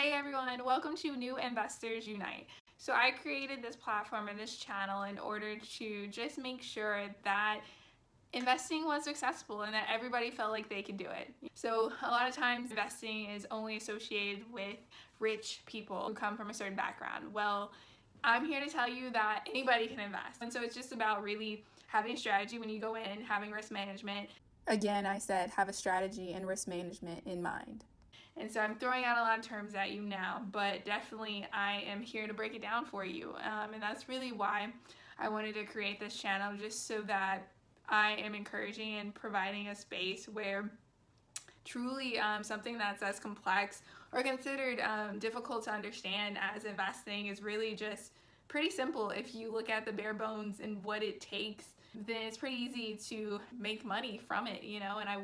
Hey everyone, welcome to New Investors Unite. So I created this platform and this channel in order to just make sure that investing was accessible and that everybody felt like they could do it. So a lot of times investing is only associated with rich people who come from a certain background. Well, I'm here to tell you that anybody can invest. And so it's just about really having a strategy when you go in, having risk management. Again, I said have a strategy and risk management in mind. And so I'm throwing out a lot of terms at you now, but definitely I am here to break it down for you. And that's really why I wanted to create this channel, just so that I am encouraging and providing a space where truly something that's as complex or considered difficult to understand as investing is really just pretty simple. If you look at the bare bones and what it takes, then it's pretty easy to make money from it, and I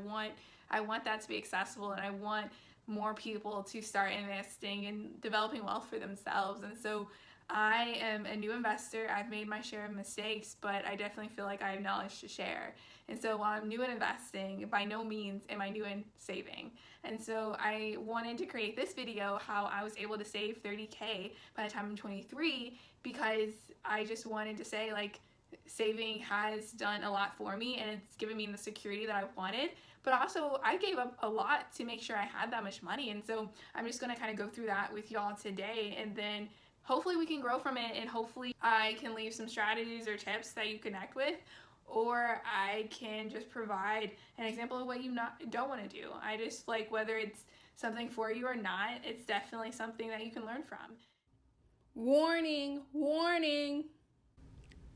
want that to be accessible, and I want more people to start investing and developing wealth for themselves. And so I am a new investor. I've made my share of mistakes, but I definitely feel like I have knowledge to share. And so while I'm new in investing, by no means am I new in saving. And so I wanted to create this video how I was able to save 30K by the time I'm 23, because I just wanted to say, like, saving has done a lot for me and it's given me the security that I wanted, but also I gave up a lot to make sure I had that much money. And so I'm just going to kind of go through that with y'all today, and then hopefully we can grow from it, and hopefully I can leave some strategies or tips that you connect with, or I can just provide an example of what you don't want to do. I just like, whether it's something for you or not, it's definitely something that you can learn from. Warning, warning.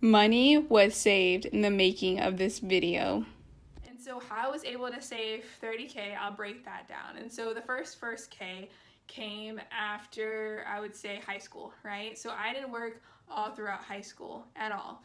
Money was saved in the making of this video. And so how I was able to save 30K, I'll break that down. And so the first K came after, I would say, high school, right? So I didn't work all throughout high school at all.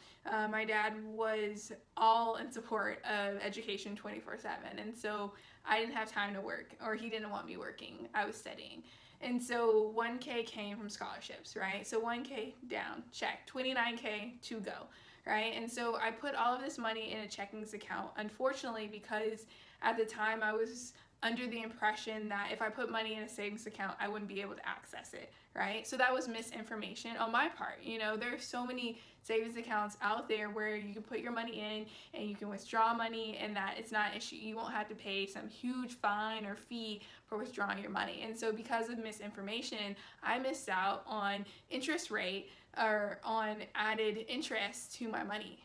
My dad was all in support of education 24/7. And so I didn't have time to work, or he didn't want me working. I was studying. And so 1K came from scholarships, right? So 1K down, check. 29K to go, right? And so I put all of this money in a checkings account, unfortunately, because at the time I was under the impression that if I put money in a savings account, I wouldn't be able to access it, right? So that was misinformation on my part. There's so many savings accounts out there where you can put your money in and you can withdraw money, and that it's not an issue. You won't have to pay some huge fine or fee for withdrawing your money. And so because of misinformation, I missed out on interest rate or on added interest to my money,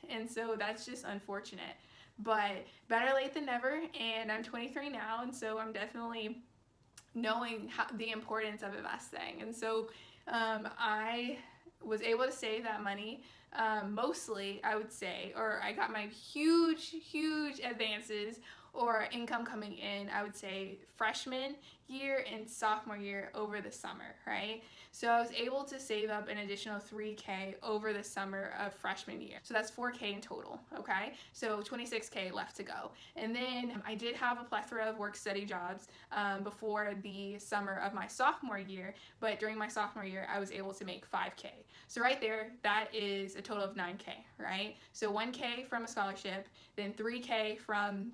And so that's just unfortunate. But better late than never, and I'm 23 now, and so I'm definitely knowing the importance of investing. And so I was able to save that money, mostly, I would say, or I got my huge advances or income coming in, I would say, freshman year and sophomore year over the summer, right? So I was able to save up an additional 3K over the summer of freshman year. So that's 4K in total, okay? So 26K left to go. And then I did have a plethora of work-study jobs before the summer of my sophomore year, but during my sophomore year, I was able to make 5K. So right there, that is a total of 9K, right? So 1K from a scholarship, then 3K from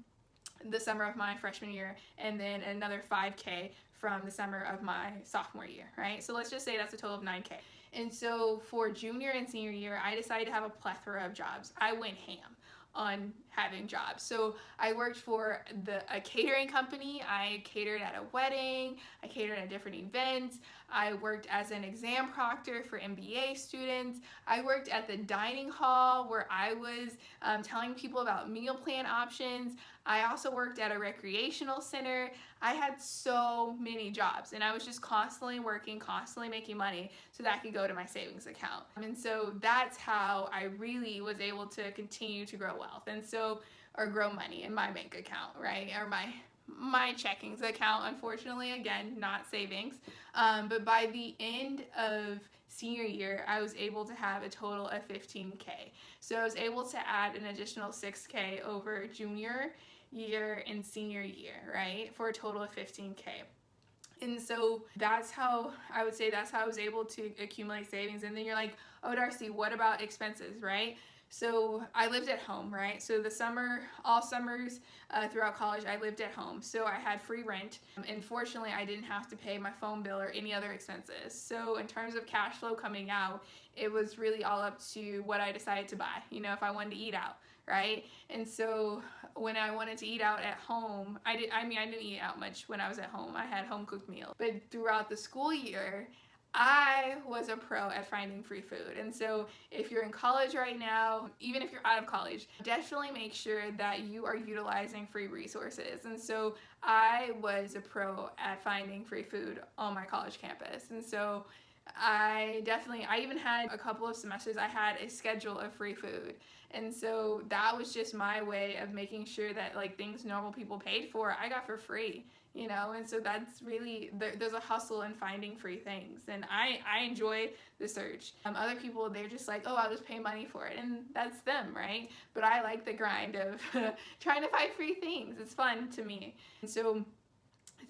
the summer of my freshman year, and then another 5K from the summer of my sophomore year, right? So let's just say that's a total of 9K. And so for junior and senior year, I decided to have a plethora of jobs. I went ham on having jobs. So I worked for a catering company. I catered at a wedding. I catered at different events. I worked as an exam proctor for MBA students. I worked at the dining hall where I was telling people about meal plan options. I also worked at a recreational center. I had so many jobs, and I was just constantly working, constantly making money so that I could go to my savings account. And so that's how I really was able to continue to grow wealth, and so, or grow money in my bank account, right? Or my checkings account, unfortunately, again, not savings. But by the end of senior year, I was able to have a total of 15K. So I was able to add an additional 6K over junior year and senior year, right? For a total of 15K. And so that's how I would say, that's how I was able to accumulate savings. And then you're like, oh, Darcy, what about expenses, right? So I lived at home, right? So the summer, all summers throughout college, I lived at home. So I had free rent. And fortunately, I didn't have to pay my phone bill or any other expenses. So in terms of cash flow coming out, it was really all up to what I decided to buy, you know, if I wanted to eat out, right? And so when I wanted to eat out at home, I didn't eat out much when I was at home. I had home cooked meals. But throughout the school year, I was a pro at finding free food. And so if you're in college right now, even if you're out of college, definitely make sure that you are utilizing free resources. And so I was a pro at finding free food on my college campus. And so I even had a couple of semesters, I had a schedule of free food. And so that was just my way of making sure that like things normal people paid for, I got for free, you know. And so that's really, there's a hustle in finding free things, and I enjoy the search. Other people, they're just like, oh, I'll just pay money for it, and that's them, right? But I like the grind of trying to find free things. It's fun to me. And so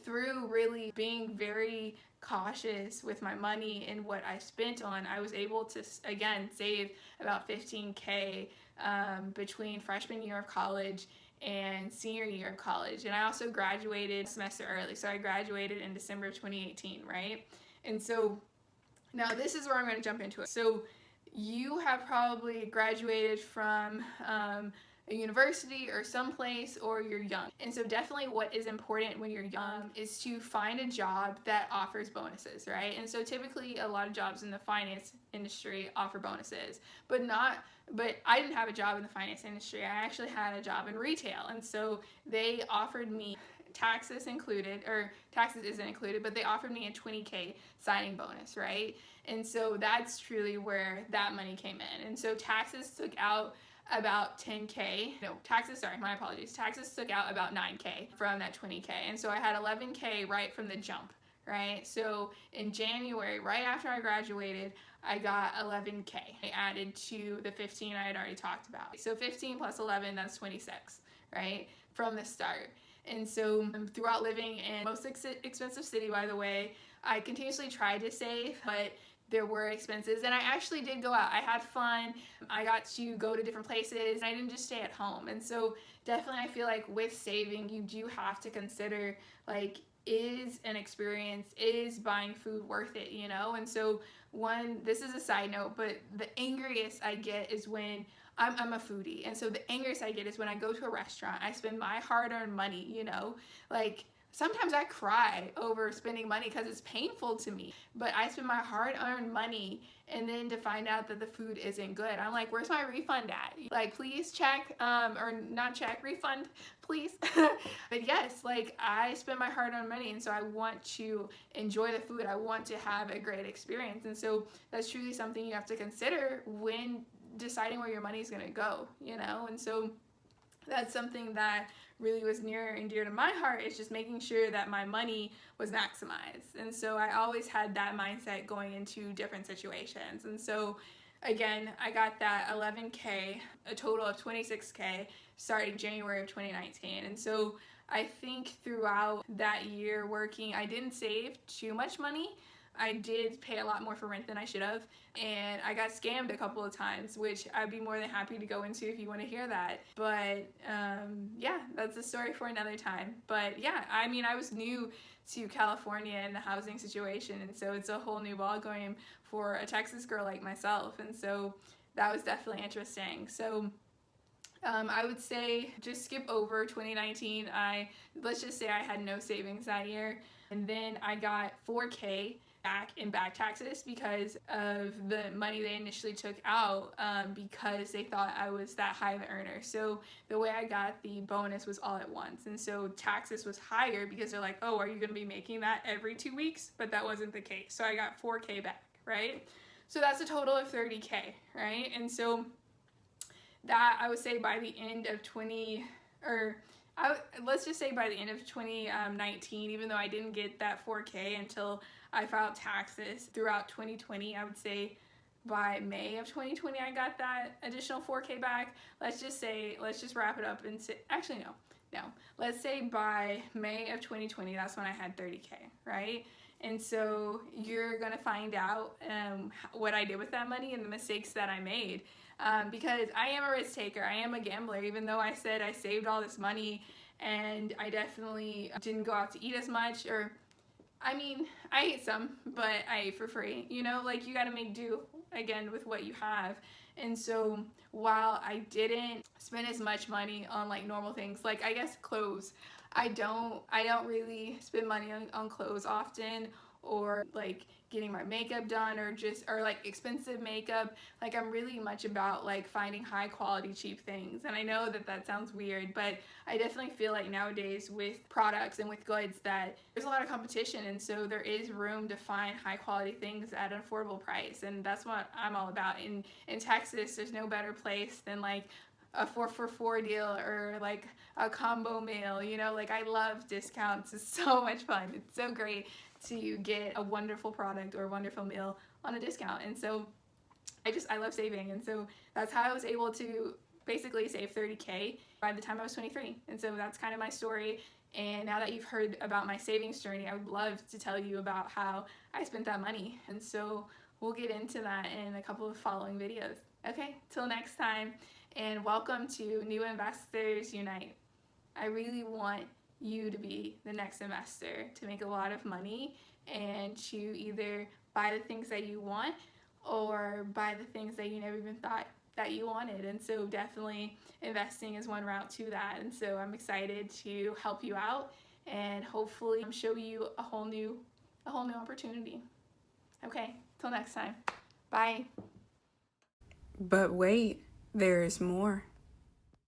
through really being very cautious with my money and what I spent on, I was able to, again, save about $15K between freshman year of college and senior year of college. And I also graduated a semester early. So I graduated in December of 2018, right? And so now this is where I'm going to jump into it. So you have probably graduated from a university or someplace, or you're young. And so definitely what is important when you're young is to find a job that offers bonuses, right? And so typically a lot of jobs in the finance industry offer bonuses, but I didn't have a job in the finance industry. I actually had a job in retail. And so they offered me taxes included, or taxes isn't included, but they offered me a $20K signing bonus, right? And so that's truly where that money came in. And so taxes took out about 10K. No, my apologies. Taxes took out about 9K from that 20K. And so I had 11K right from the jump, right? So in January, right after I graduated, I got 11K. I added to the 15 I had already talked about. So 15 plus 11, that's 26, right? From the start. And so throughout living in the most expensive city, by the way, I continuously tried to save, but there were expenses, and I actually did go out. I had fun. I got to go to different places, and I didn't just stay at home. And so definitely I feel like with saving, you do have to consider, like, is an experience, is buying food worth it, you know? And so this is a side note, but the angriest I get is when I'm a foodie. And so the angriest I get is when I go to a restaurant, I spend my hard-earned money, you know, like, sometimes I cry over spending money because it's painful to me, but I spend my hard-earned money, and then to find out that the food isn't good, I'm like, where's my refund at? Like, please check, or not check, refund, please. But yes, like, I spend my hard-earned money, and so I want to enjoy the food. I want to have a great experience, and so that's truly something you have to consider when deciding where your money is going to go, you know? And so that's something that really was near and dear to my heart, is just making sure that my money was maximized. And so I always had that mindset going into different situations. And so again, I got that 11K, a total of 26K starting January of 2019. And so I think throughout that year working, I didn't save too much money. I did pay a lot more for rent than I should have, and I got scammed a couple of times, which I'd be more than happy to go into if you want to hear that. But yeah, that's a story for another time. But yeah, I mean, I was new to California and the housing situation, and so it's a whole new ballgame for a Texas girl like myself, and so that was definitely interesting. So I would say just skip over 2019. Let's just say I had no savings that year, and then I got 4K back in back taxes because of the money they initially took out, because they thought I was that high of an earner. So the way I got the bonus was all at once, and so taxes was higher because they're like, oh, are you going to be making that every 2 weeks? But that wasn't the case. So I got 4K back, right? So that's a total of 30K, right? And so that, I would say by the end of let's just say by the end of 2019, even though I didn't get that 4K until I filed taxes throughout 2020, I would say by May of 2020 I got that additional 4K back. Let's just wrap it up and say, actually no. Let's say by May of 2020, that's when I had 30K, right? And so you're going to find out what I did with that money and the mistakes that I made. Because I am a risk taker. I am a gambler, even though I said I saved all this money and I definitely didn't go out to eat as much. Or, I mean, I ate some, but I ate for free. You know, like you got to make do again with what you have. And so while I didn't spend as much money on like normal things, like I guess clothes, I don't really spend money on clothes often, or like getting my makeup done, or like expensive makeup. Like I'm really much about like finding high quality cheap things. And I know that sounds weird, but I definitely feel like nowadays with products and with goods that there's a lot of competition, and so there is room to find high quality things at an affordable price. And that's what I'm all about. In Texas, there's no better place than like a 4 for 4 deal, or like a combo meal. You know, like I love discounts. It's so much fun. It's so great to get a wonderful product or a wonderful meal on a discount. And so I love saving. And so that's how I was able to basically save 30K by the time I was 23. And so that's kind of my story. And now that you've heard about my savings journey, I would love to tell you about how I spent that money. And so we'll get into that in a couple of following videos. Okay, till next time, and welcome to New Investors Unite. I really want you to be the next investor, to make a lot of money and to either buy the things that you want or buy the things that you never even thought that you wanted. And so definitely investing is one route to that. And so I'm excited to help you out and hopefully show you a whole new opportunity. Okay, till next time. Bye. But wait, there's more.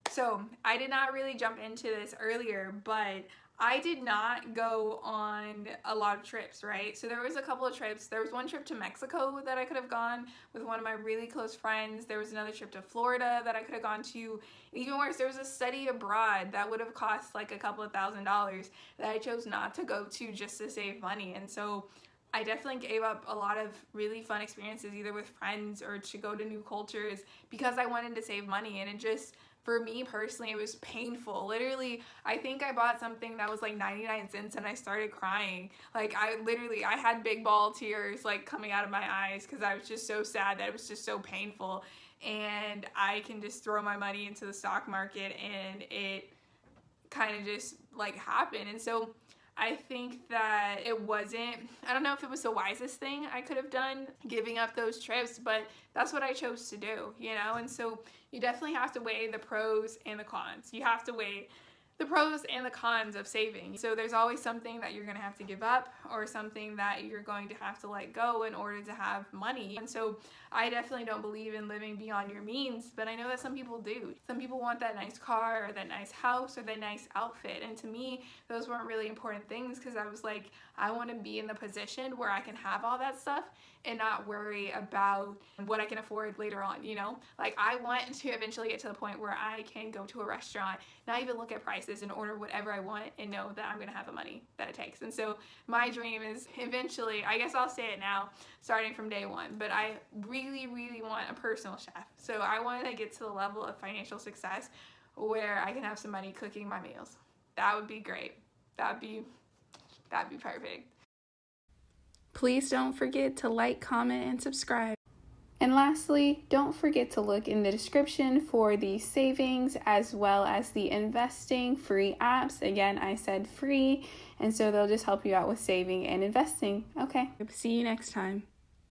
So I did not really jump into this earlier, but I did not go on a lot of trips, right? So there was a couple of trips. There was one trip to Mexico that I could have gone with one of my really close friends. There was another trip to Florida that I could have gone to. Even worse, there was a study abroad that would have cost like a couple of $1,000s that I chose not to go to just to save money. And so I definitely gave up a lot of really fun experiences, either with friends or to go to new cultures, because I wanted to save money. And it just, for me personally, it was painful. Literally, I think I bought something that was like 99 cents and I started crying. Like I had big ball tears like coming out of my eyes because I was just so sad that it was just so painful. And I can just throw my money into the stock market and it kind of just like happened. And so I think that I don't know if it was the wisest thing I could have done, giving up those trips, but that's what I chose to do, you know? And so you definitely have to weigh the pros and the cons. You have to weigh the pros and the cons of saving. So there's always something that you're going to have to give up, or something that you're going to have to let go in order to have money. And so I definitely don't believe in living beyond your means, but I know that some people do. Some people want that nice car or that nice house or that nice outfit. And to me, those weren't really important things, because I was like, I want to be in the position where I can have all that stuff and not worry about what I can afford later on, you know? Like I want to eventually get to the point where I can go to a restaurant, not even look at prices, and order whatever I want and know that I'm gonna have the money that it takes. And so my dream is eventually, I guess I'll say it now, starting from day one, but I really, really want a personal chef. So I want to get to the level of financial success where I can have some money cooking my meals. That would be great. That'd be perfect. Please don't forget to like, comment, and subscribe. And lastly, don't forget to look in the description for the savings as well as the investing free apps. Again, I said free, and so they'll just help you out with saving and investing. Okay, see you next time.